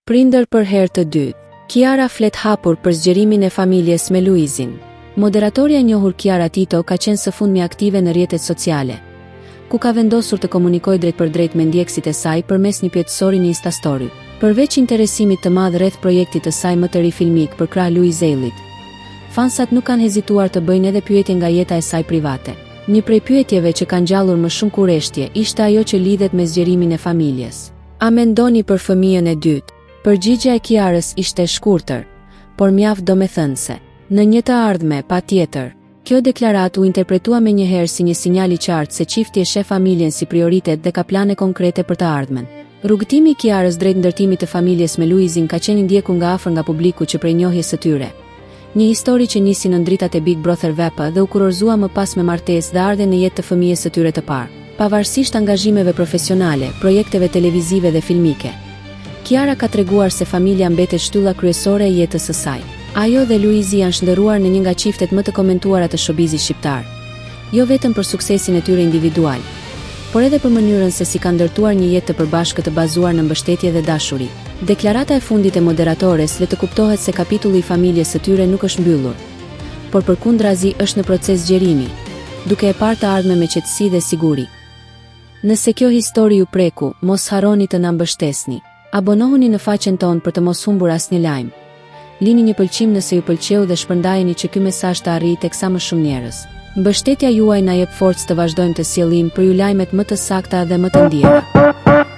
Prindër për herë të dytë. Kiara flet hapur për zgjerimin e familjes me Luizin. Moderatorja e njohur Kiara Tito ka qenë së fundmi aktive në rrjetet sociale, ku ka vendosur të komunikojë drejt për drejt me ndjekësit e saj përmes një pjesësori në Instastory. Përveç interesimit të madh rreth projektit të saj më të ri filmik për krah Luiz Ellit, fansat nuk kanë hezituar të bëjnë edhe pyetje nga jeta e saj private. Një prej pyetjeve që kanë ngjallur më shumë kurreshtje ishte ajo që lidhet me zgjerimin e familjes. A mendoni për fëmijën e dytë? Përgjigjja e Kiarës ishte e shkurtër, por mjaft domethënëse. Në një të ardhme, patjetër. Kjo deklaratë u interpretua menjëherë si një sinjal i qartë se çifti e sheh familjen si prioritet dhe ka plane konkrete për të ardhmen. Rrugëtimi i Kiarës drejt ndërtimit të familjes me Luizin ka qenë i ndjekur nga afër nga publiku që prej njohjes së tyre. Një histori që nisi në ndritat e Big Brother VP dhe u kurorëzua më pas me martesë dhe ardhen në jetë të fëmijës së tyre të parë. Pavarësisht angazhimeve profesionale, projekteve televizive dhe filmike, Kiara ka treguar se familja mbetet shtylla kryesore e jetës së saj. Ajo dhe Luizi janë shndërruar në një nga çiftet më të komentuara të showbizit shqiptar, jo vetëm për suksesin e tyre individual, por edhe për mënyrën se si kanë ndërtuar një jetë të përbashkët të bazuar në mbështetje dhe dashuri. Deklarata e fundit e moderatores le të kuptohet se kapitulli i familjes së tyre nuk është mbyllur, por përkundrazi është në proces zgjerimi, duke e parë të ardhme me qetësi dhe siguri. Nëse kjo histori ju preku, mos harroni të na mbështesni. Abonohuni në faqen tonë për të mos humbur asnjë lajm. Lini një pëlqim nëse ju pëlqeu dhe shpërndajeni që ky mesazh të arrijë tek sa më shumë njerëz. Mbështetja juaj na jep forcë të vazhdojmë të sjellim për ju lajmet më të sakta dhe më të ndjera.